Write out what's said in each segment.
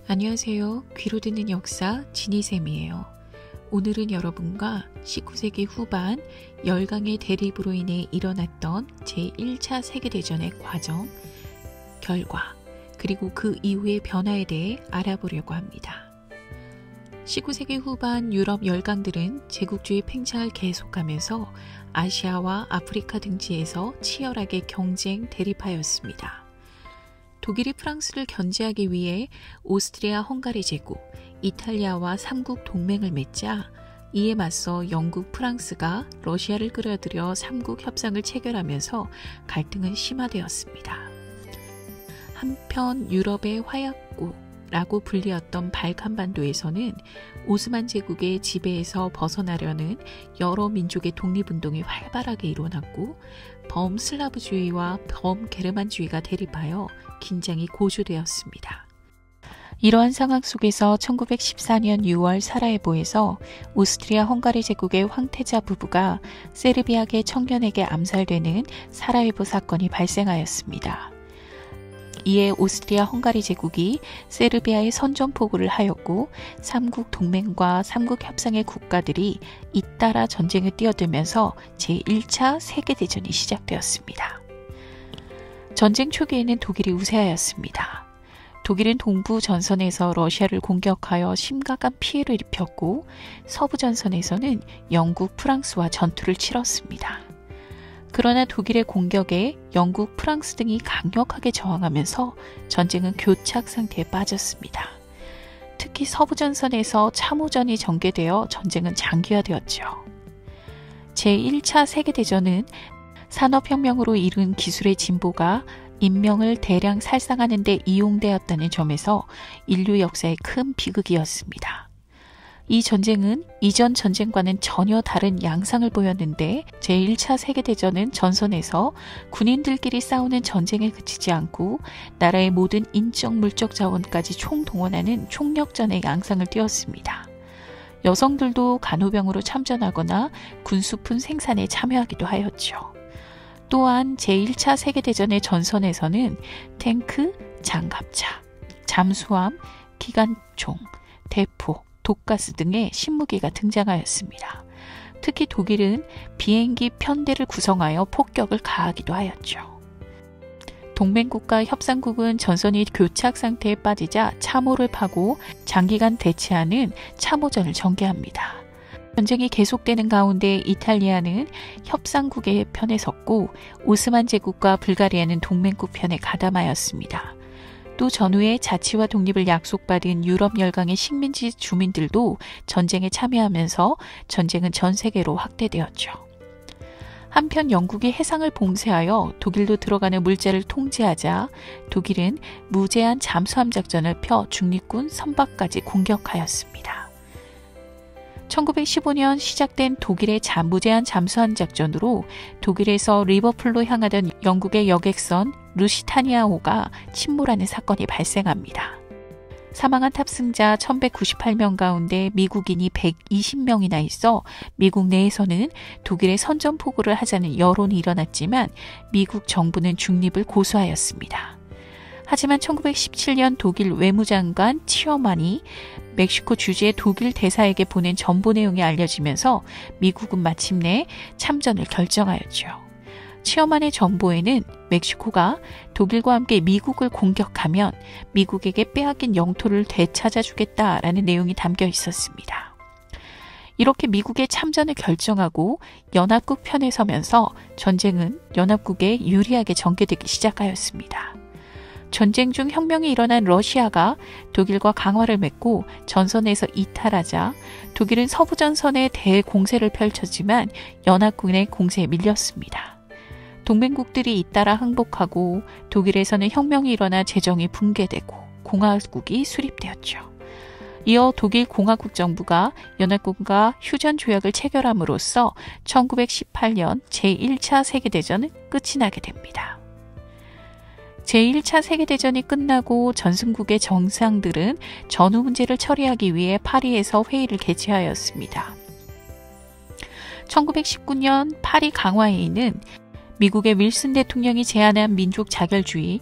안녕하세요. 귀로 듣는 역사 지니쌤이에요. 오늘은 여러분과 19세기 후반 열강의 대립으로 인해 일어났던 제1차 세계대전의 과정, 결과, 그리고 그 이후의 변화에 대해 알아보려고 합니다. 19세기 후반 유럽 열강들은 제국주의 팽창을 계속하면서 아시아와 아프리카 등지에서 치열하게 경쟁 대립하였습니다. 독일이 프랑스를 견제하기 위해 오스트리아 헝가리 제국, 이탈리아와 삼국 동맹을 맺자 이에 맞서 영국, 프랑스가 러시아를 끌어들여 삼국 협상을 체결하면서 갈등은 심화되었습니다. 한편 유럽의 화약고라고 불리었던 발칸반도에서는 오스만 제국의 지배에서 벗어나려는 여러 민족의 독립운동이 활발하게 일어났고 범슬라브주의와 범게르만주의가 대립하여 긴장이 고조되었습니다. 이러한 상황 속에서 1914년 6월 사라예보에서 오스트리아 헝가리 제국의 황태자 부부가 세르비아계 청년에게 암살되는 사라예보 사건이 발생하였습니다. 이에 오스트리아 헝가리 제국이 세르비아에 선전포고를 하였고 삼국 동맹과 삼국 협상의 국가들이 잇따라 전쟁에 뛰어들면서 제1차 세계대전이 시작되었습니다. 전쟁 초기에는 독일이 우세하였습니다. 독일은 동부 전선에서 러시아를 공격하여 심각한 피해를 입혔고 서부 전선에서는 영국, 프랑스와 전투를 치렀습니다. 그러나 독일의 공격에 영국, 프랑스 등이 강력하게 저항하면서 전쟁은 교착 상태에 빠졌습니다. 특히 서부 전선에서 참호전이 전개되어 전쟁은 장기화되었죠. 제1차 세계대전은 산업혁명으로 이룬 기술의 진보가 인명을 대량 살상하는 데 이용되었다는 점에서 인류 역사의 큰 비극이었습니다. 이 전쟁은 이전 전쟁과는 전혀 다른 양상을 보였는데 제1차 세계대전은 전선에서 군인들끼리 싸우는 전쟁에 그치지 않고 나라의 모든 인적 물적 자원까지 총동원하는 총력전의 양상을 띄었습니다. 여성들도 간호병으로 참전하거나 군수품 생산에 참여하기도 하였죠. 또한 제1차 세계대전의 전선에서는 탱크, 장갑차, 잠수함, 기관총, 대포, 독가스 등의 신무기가 등장하였습니다. 특히 독일은 비행기 편대를 구성하여 폭격을 가하기도 하였죠. 동맹국과 협상국은 전선이 교착 상태에 빠지자 참호를 파고 장기간 대치하는 참호전을 전개합니다. 전쟁이 계속되는 가운데 이탈리아는 협상국의 편에 섰고 오스만 제국과 불가리아는 동맹국 편에 가담하였습니다. 또 전후에 자치와 독립을 약속받은 유럽 열강의 식민지 주민들도 전쟁에 참여하면서 전쟁은 전 세계로 확대되었죠. 한편 영국이 해상을 봉쇄하여 독일로 들어가는 물자를 통제하자 독일은 무제한 잠수함 작전을 펴 중립군 선박까지 공격하였습니다. 1915년 시작된 독일의 무제한 잠수함 작전으로 독일에서 리버풀로 향하던 영국의 여객선 루시타니아호가 침몰하는 사건이 발생합니다. 사망한 탑승자 1198명 가운데 미국인이 120명이나 있어 미국 내에서는 독일의 선전포고를 하자는 여론이 일어났지만 미국 정부는 중립을 고수하였습니다. 하지만 1917년 독일 외무장관 치어만이 멕시코 주지의 독일 대사에게 보낸 전보 내용이 알려지면서 미국은 마침내 참전을 결정하였죠. 치어만의 전보에는 멕시코가 독일과 함께 미국을 공격하면 미국에게 빼앗긴 영토를 되찾아주겠다라는 내용이 담겨 있었습니다. 이렇게 미국의 참전을 결정하고 연합국 편에 서면서 전쟁은 연합국에 유리하게 전개되기 시작하였습니다. 전쟁 중 혁명이 일어난 러시아가 독일과 강화를 맺고 전선에서 이탈하자 독일은 서부 전선에 대공세를 펼쳤지만 연합군의 공세에 밀렸습니다. 동맹국들이 잇따라 항복하고 독일에서는 혁명이 일어나 재정이 붕괴되고 공화국이 수립되었죠. 이어 독일 공화국 정부가 연합군과 휴전 조약을 체결함으로써 1918년 제1차 세계대전은 끝이 나게 됩니다. 제1차 세계대전이 끝나고 전승국의 정상들은 전후 문제를 처리하기 위해 파리에서 회의를 개최하였습니다. 1919년 파리 강화회의는 미국의 윌슨 대통령이 제안한 민족 자결주의,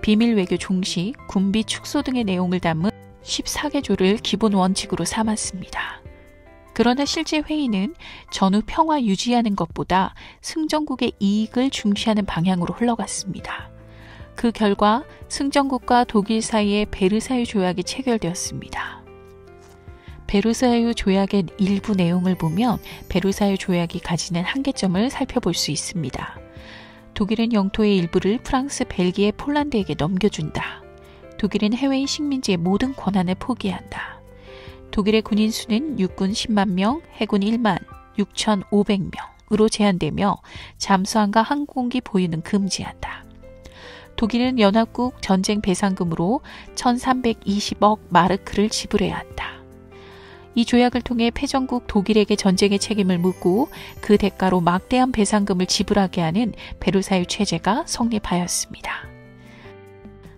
비밀 외교 종식, 군비 축소 등의 내용을 담은 14개조를 기본 원칙으로 삼았습니다. 그러나 실제 회의는 전후 평화 유지하는 것보다 승전국의 이익을 중시하는 방향으로 흘러갔습니다. 그 결과 승전국과 독일 사이에 베르사유 조약이 체결되었습니다. 베르사유 조약의 일부 내용을 보면 베르사유 조약이 가지는 한계점을 살펴볼 수 있습니다. 독일은 영토의 일부를 프랑스, 벨기에, 폴란드에게 넘겨준다. 독일은 해외의 식민지의 모든 권한을 포기한다. 독일의 군인 수는 육군 10만 명, 해군 1만 6,500명으로 제한되며 잠수함과 항공기 보유는 금지한다. 독일은 연합국 전쟁 배상금으로 1,320억 마르크를 지불해야 한다. 이 조약을 통해 패전국 독일에게 전쟁의 책임을 묻고 그 대가로 막대한 배상금을 지불하게 하는 베르사유 체제가 성립하였습니다.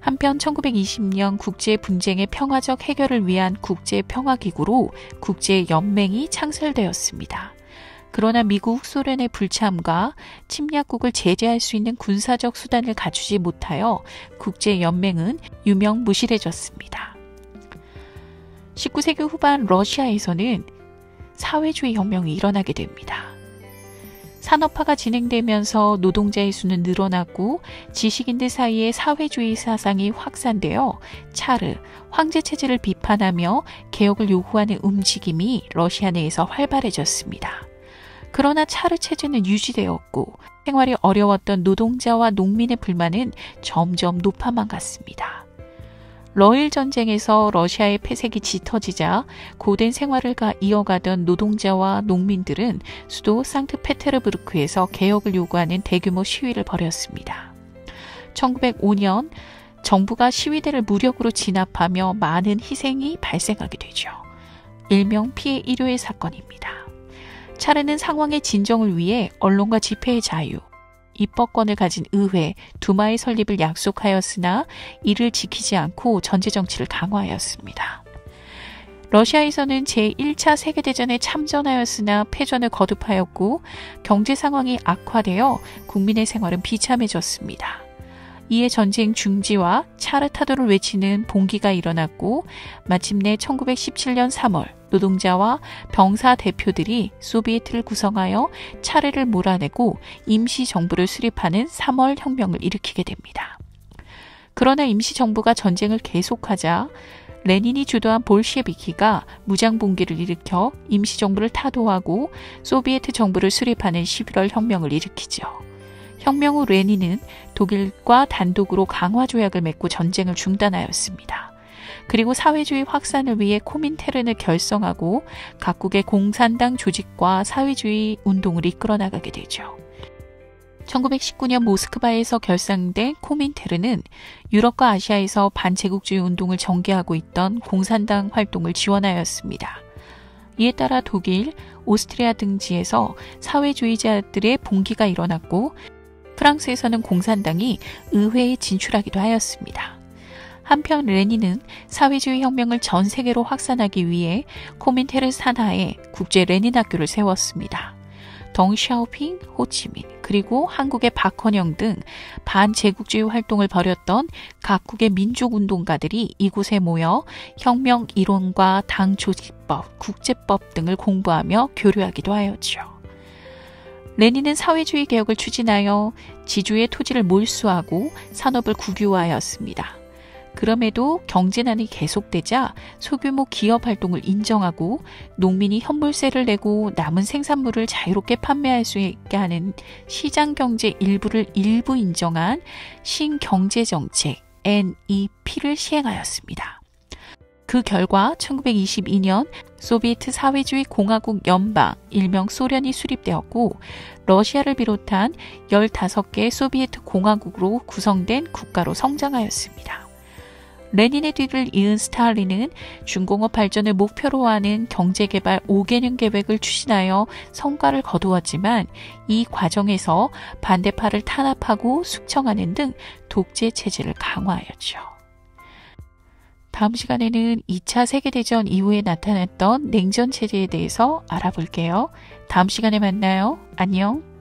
한편 1920년 국제 분쟁의 평화적 해결을 위한 국제평화기구로 국제연맹이 창설되었습니다. 그러나 미국, 소련의 불참과 침략국을 제재할 수 있는 군사적 수단을 갖추지 못하여 국제연맹은 유명무실해졌습니다. 19세기 후반 러시아에서는 사회주의 혁명이 일어나게 됩니다. 산업화가 진행되면서 노동자의 수는 늘어났고 지식인들 사이에 사회주의 사상이 확산되어 차르, 황제체제를 비판하며 개혁을 요구하는 움직임이 러시아 내에서 활발해졌습니다. 그러나 차르 체제는 유지되었고 생활이 어려웠던 노동자와 농민의 불만은 점점 높아만 갔습니다. 러일 전쟁에서 러시아의 폐색이 짙어지자 고된 생활을 이어가던 노동자와 농민들은 수도 상트페테르부르크에서 개혁을 요구하는 대규모 시위를 벌였습니다. 1905년 정부가 시위대를 무력으로 진압하며 많은 희생이 발생하게 되죠. 일명 피해 1호의 사건입니다. 차르는 상황의 진정을 위해 언론과 집회의 자유, 입법권을 가진 의회, 두마의 설립을 약속하였으나 이를 지키지 않고 전제정치를 강화하였습니다. 러시아에서는 제1차 세계대전에 참전하였으나 패전을 거듭하였고 경제 상황이 악화되어 국민의 생활은 비참해졌습니다. 이에 전쟁 중지와 차르타도를 외치는 봉기가 일어났고 마침내 1917년 3월 노동자와 병사 대표들이 소비에트를 구성하여 차르를 몰아내고 임시정부를 수립하는 3월 혁명을 일으키게 됩니다. 그러나 임시정부가 전쟁을 계속하자 레닌이 주도한 볼셰비키가 무장봉기를 일으켜 임시정부를 타도하고 소비에트 정부를 수립하는 11월 혁명을 일으키죠. 혁명 후 레닌은 독일과 단독으로 강화조약을 맺고 전쟁을 중단하였습니다. 그리고 사회주의 확산을 위해 코민테른을 결성하고 각국의 공산당 조직과 사회주의 운동을 이끌어 나가게 되죠. 1919년 모스크바에서 결성된 코민테른은 유럽과 아시아에서 반제국주의 운동을 전개하고 있던 공산당 활동을 지원하였습니다. 이에 따라 독일, 오스트리아 등지에서 사회주의자들의 봉기가 일어났고 프랑스에서는 공산당이 의회에 진출하기도 하였습니다. 한편 레닌은 사회주의 혁명을 전 세계로 확산하기 위해 코민테르 산하에 국제 레닌 학교를 세웠습니다. 덩샤오핑, 호치민, 그리고 한국의 박헌영 등 반제국주의 활동을 벌였던 각국의 민족운동가들이 이곳에 모여 혁명 이론과 당 조직법, 국제법 등을 공부하며 교류하기도 하였죠. 레닌은 사회주의 개혁을 추진하여 지주의 토지를 몰수하고 산업을 국유화하였습니다. 그럼에도 경제난이 계속되자 소규모 기업 활동을 인정하고 농민이 현물세를 내고 남은 생산물을 자유롭게 판매할 수 있게 하는 시장경제 일부를 일부 인정한 신경제정책 NEP를 시행하였습니다. 그 결과 1922년 소비에트 사회주의 공화국 연방, 일명 소련이 수립되었고 러시아를 비롯한 15개 소비에트 공화국으로 구성된 국가로 성장하였습니다. 레닌의 뒤를 이은 스탈린은 중공업 발전을 목표로 하는 경제개발 5개년 계획을 추진하여 성과를 거두었지만 이 과정에서 반대파를 탄압하고 숙청하는 등 독재 체제를 강화하였죠. 다음 시간에는 2차 세계대전 이후에 나타났던 냉전 체제에 대해서 알아볼게요. 다음 시간에 만나요. 안녕.